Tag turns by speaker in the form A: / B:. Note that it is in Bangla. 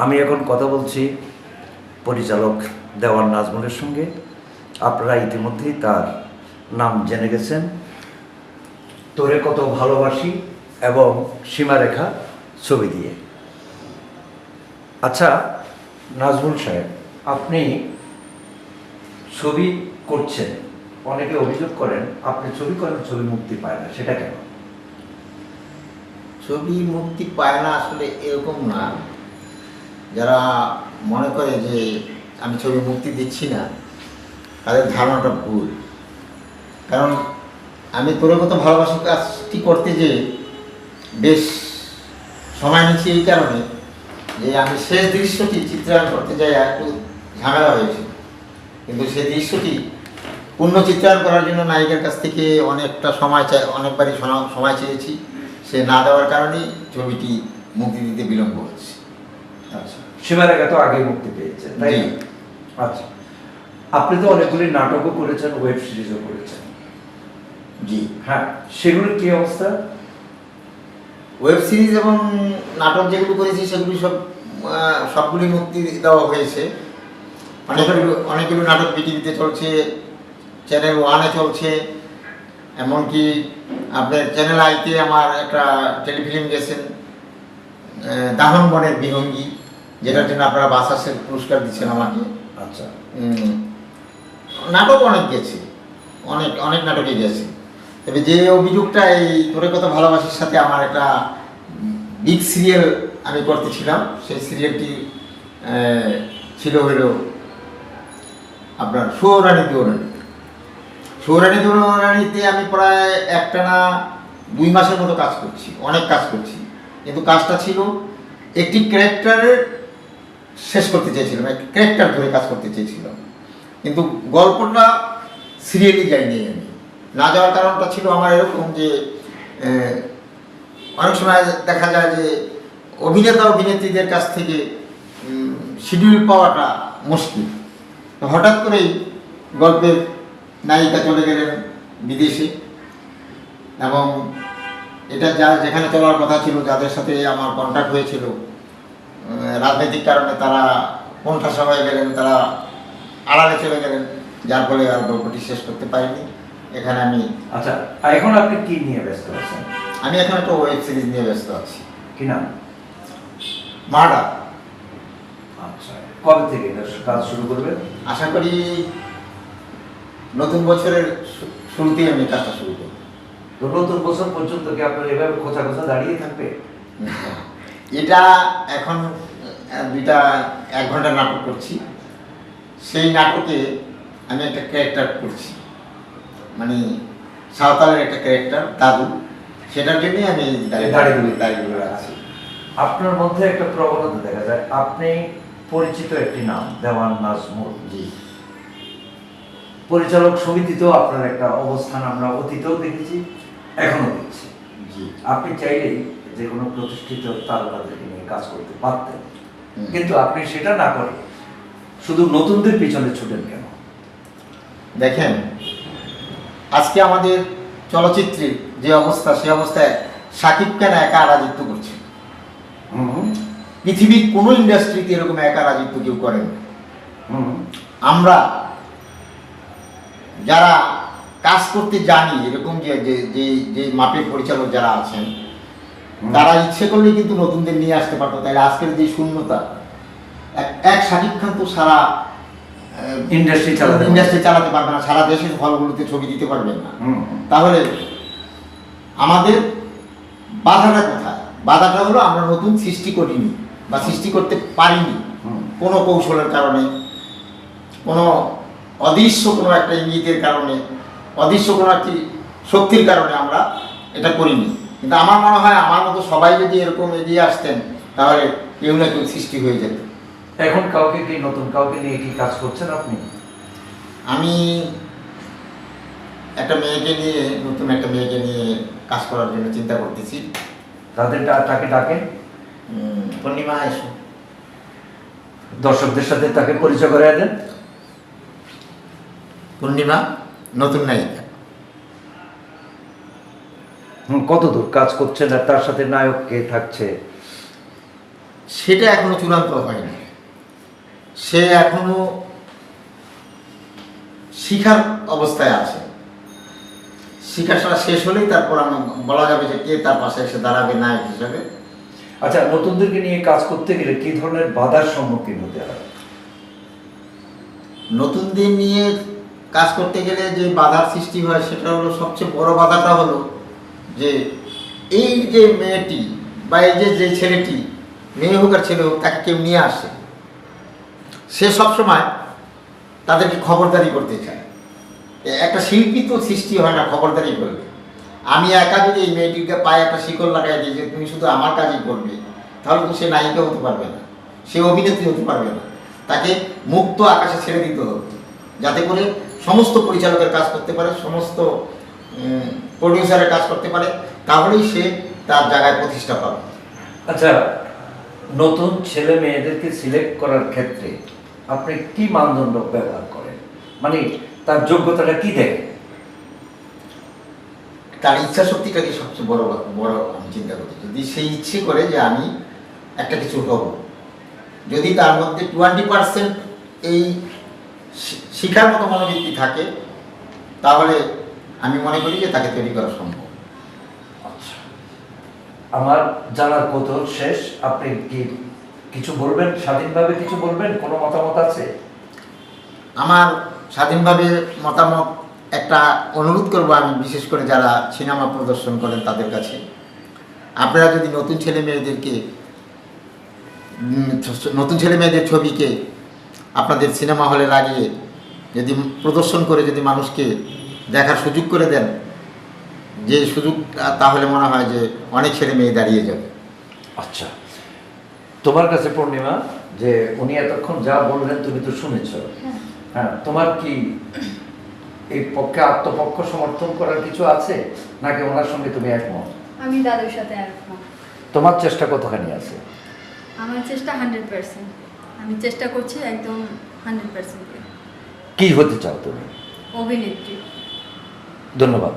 A: আমি এখন কথা বলছি পরিচালক দেওয়ান নাজমুলের সঙ্গে। আপনারা ইতিমধ্যেই তার নাম জেনে গেছেন, তোরে কত ভালোবাসি এবং সীমারেখা ছবি দিয়ে। আচ্ছা নাজমুল সাহেব, আপনি ছবি করছেন, অনেকে অভিযোগ করেন আপনি ছবি করেন ছবি মুক্তি পায় না, সেটা কেন?
B: ছবি মুক্তি পায় না আসলে এরকম না। যারা মনে করে যে আমি ছবি মুক্তি দিচ্ছি না, তাদের ধারণাটা ভুল। কারণ আমি তোর কত ভালোবাসি কাজটি করতে যে বেশ সময় নিচ্ছি এই কারণে যে আমি শেষ দৃশ্যটি চিত্রায়ন করতে যাই একটু ঝামেলা হয়েছে, কিন্তু সেই দৃশ্যটি পূর্ণ চিত্রায়ন করার জন্য নায়িকার কাছ থেকে অনেকটা অনেকবারই সময় চেয়েছি। সে না দেওয়ার কারণেই ছবিটি মুক্তি দিতে বিলম্ব হচ্ছে।
A: আচ্ছা, সীমারেখা তো আগে মুক্তি পেয়েছেন, তাই না? আচ্ছা, আপনি তো অনেকগুলি নাটকও করেছেন, ওয়েব সিরিজও করেছেন।
B: জি
A: হ্যাঁ, সেগুলোর কি অবস্থা?
B: ওয়েব সিরিজ এবং নাটক যেগুলো করেছি সেগুলি সবগুলি মুক্তি দেওয়া হয়েছে। অনেকগুলো নাটক বিটিভিতে চলছে, চ্যানেল 1-এ চলছে, এমনকি আপনার চ্যানেল আইতে আমার একটা টেলিফিল্ম গেছেন দাহন বনের বিহঙ্গি, যেটার জন্য আপনারা বাসাসের পুরস্কার দিচ্ছেন আমাকে।
A: আচ্ছা,
B: নাটক অনেক গেছে, অনেক নাটকে গেছে। তবে যে অভিযোগটা এই তোরে কত ভালোবাসার সাথে আমার একটা বিগ সিরিয়াল আমি করতেছিলাম, সেই সিরিয়ালটি ছিল হলো আপনার সৌরানী দেওরানীতে আমি প্রায় একটানা 2 মাসের মতো কাজ করছি, অনেক কাজ করছি। কিন্তু কাজটা ছিল একটি ক্যারেক্টারের শেষ করতে চেয়েছিলাম, একটা ক্যারেক্টার ধরে কাজ করতে চেয়েছিলাম, কিন্তু গল্পটা সিরিয়ালি যাইনি। আমি না যাওয়ার কারণটা ছিল আমার এরকম যে অনেক সময় দেখা যায় যে অভিনেতা অভিনেত্রীদের কাছ থেকে শিডিউল পাওয়াটা মুশকিল। হঠাৎ করেই গল্পের নায়িকা চলে গেলেন বিদেশে, এবং এটা যেখানে চলার কথা ছিল, যাদের সাথে আমার কন্ট্যাক্ট হয়েছিল, রাজনৈতিক কারণে তারা কোণঠাসা হয়ে গেলেন, তারা আড়ালে চলে গেলেন, যার ফলে আর গল্পটি শেষ করতে পারিনি। এখানে আমি
A: আচ্ছা, এখন আপনি কি নিয়ে ব্যস্ত আছেন?
B: আমি এখন একটা ওয়েব সিরিজ নিয়ে ব্যস্ত আছি।
A: কি নাম?
B: মার্ডার।
A: আচ্ছা, কবে থেকে কাজ শুরু করবেন?
B: আশা করি নতুন বছরের শুরুতেই আমি কাজটা শুরু করব।
A: তো নতুন বছর পর্যন্ত কি আপনার এভাবে খোঁচা দাঁড়িয়ে থাকবে?
B: এটা এখন 1 ঘন্টার নাটক করছি। সেই নাটকে আমি একটা ক্যারেক্টার করছি, মানে সাঁওতালের একটা ক্যারেক্টার দাদু, সেটার জন্যই আমি দাঁড়িয়ে রাখছি।
A: আপনার মধ্যে একটা প্রবণতা দেখা যায়, আপনি পরিচিত একটি নাম দেওয়ান নাজমুল।
B: জি।
A: পরিচালক সমিতিতেও আপনার একটা অবস্থান আমরা অতীতেও দেখেছি, এখনো দেখছি।
B: জি।
A: আপনি চাইলেই যে কোনো প্রতিষ্ঠিত তারকাদেরকে নিয়ে কাজ করতে পারতেন, কিন্তু আপনি সেটা না করে শুধু নতুনদের পিছনে ছুটেন কেন?
B: দেখেন, আজকে আমাদের চলচ্চিত্রের যে অবস্থা, সে অবস্থায় শাকিব খান একা রাজত্ব করছে। পৃথিবীর কোনো ইন্ডাস্ট্রিতে এরকম একা রাজত্ব কেউ করেন। আমরা যারা কাজ করতে জানি, এরকম যে মাপের পরিচালক যারা আছেন, তারা ইচ্ছে করলে কিন্তু নতুনদের নিয়ে আসতে পারতো। তাই আজকের যে শূন্যতা, এক শাকিব খান তো সারা ইন্ডাস্ট্রি চালাতে পারবে না, সারা দেশের হলগুলোতে ছবি দিতে পারবে না। তাহলে আমাদের বাধাটা কোথায়? বাধাটা হলো আমরা নতুন সৃষ্টি করিনি বা সৃষ্টি করতে পারিনি কোনো কৌশলের কারণে, কোনো অদৃশ্য কোনো একটা ইঙ্গিতের কারণে, অদৃশ্য কোনো একটি শক্তির কারণে আমরা এটা করিনি। কিন্তু আমার মনে হয় আমার মতো সবাই যদি এরকম এগিয়ে আসতেন, তাহলে কেউ না কেউ সৃষ্টি হয়ে যেত।
A: এখন নতুন কাউকে নিয়ে কি কাজ করছেন আপনি?
B: আমি নতুন একটা মেয়েকে নিয়ে কাজ করার জন্য চিন্তা করতেছি।
A: তাকে ডাকেন,
B: পূর্ণিমা এসো,
A: দর্শকদের সাথে তাকে পরিচয় করে দেন।
B: পূর্ণিমা নতুন নায়িকা।
A: কত দূর কাজ করছেন আর তার সাথে নায়ক কে থাকছে?
B: সেটা এখনো চূড়ান্ত হয়নি। সে এখনো শিখার অবস্থায় আছে। শিক্ষাটা শেষ হলেই তারপর বলা যাবে যে কে তার পাশে এসে দাঁড়াবে নায়ক হিসাবে।
A: আচ্ছা, নতুনদেরকে নিয়ে কাজ করতে গেলে কি ধরনের বাধার সম্মুখীন হতে হয়?
B: নতুনদের নিয়ে কাজ করতে গেলে যে বাধার সৃষ্টি হয় সেটা হলো, সবচেয়ে বড় বাধাটা হলো যে এই যে মেয়েটি বা এই যে ছেলেটি, মেয়ে হোক আর ছেলে হোক, তাকে কেউ নিয়ে আসে, সে সবসময় তাদেরকে খবরদারি করতে চায়। একটা শিল্পী তো সৃষ্টি হয় না খবরদারি করলে। আমি একা যদি এই মেয়েটিকে পায়ে একটা শিকল লাগাই দিই যে তুমি শুধু আমার কাজই করবে, তাহলে তো সে নায়িকা হতে পারবে না, সে অভিনেত্রী হতে পারবে না। তাকে মুক্ত আকাশে ছেড়ে দিতে হবে, যাতে করে সমস্ত পরিচালকের কাজ করতে পারে, সমস্ত প্রডিউসারের কাজ করতে পারে, তাহলেই সে তার জায়গায় প্রতিষ্ঠা পাবে।
A: আচ্ছা, নতুন ছেলে মেয়েদেরকে সিলেক্ট করার ক্ষেত্রে আপনি কি মানদণ্ড ব্যবহার করেন? মানে তার যোগ্যতাটা কি দেখেন?
B: তার ইচ্ছা শক্তিটাকে সবচেয়ে বড় বড় আমি চিন্তা করি। যদি সেই ইচ্ছে করে যে আমি একটা কিছু হব, যদি তার মধ্যে 20% এই শিখার মতো মনোবৃত্তি থাকে, তাহলে আমি মনে করি যে তাকে তৈরি করা সম্ভব।
A: আচ্ছা, আমার জানার কৌতূহল শেষ। আপনি কি কিছু বলবেন, স্বাধীনভাবে কিছু বলবেন? কোনো মতামত আছে?
B: আমার স্বাধীনভাবে মতামত, একটা অনুরোধ করব আমি, বিশেষ করে যারা সিনেমা প্রদর্শন করেন তাদের কাছে, আপনারা যদি নতুন ছেলে মেয়েদের ছবিকে আপনাদের সিনেমা হলে লাগিয়ে যদি প্রদর্শন করে যদি মানুষকে দেখার সুযোগ করে দেন, যে সুযোগ, তাহলে মনে হয় যে অনেক ছেলে মেয়ে দাঁড়িয়ে যাবে।
A: আচ্ছা, তোমার কাছে পূর্ণিমা, যে উনি এতক্ষণ যা বললেন তুমি তো শুনেছ, হ্যাঁ, তোমার কি এই পক্ষে আত্মপক্ষ সমর্থন করার কিছু আছে, নাকি ওনার সঙ্গে তুমি একমত?
C: আমি দাদুর সাথে একমত।
A: তোমার চেষ্টা কতখানি আছে?
C: আমার চেষ্টা 100%। আমি চেষ্টা করছি একদম 100%।
A: কি হতে চাও তুমি?
C: অভিনেত্রী।
A: ধন্যবাদ।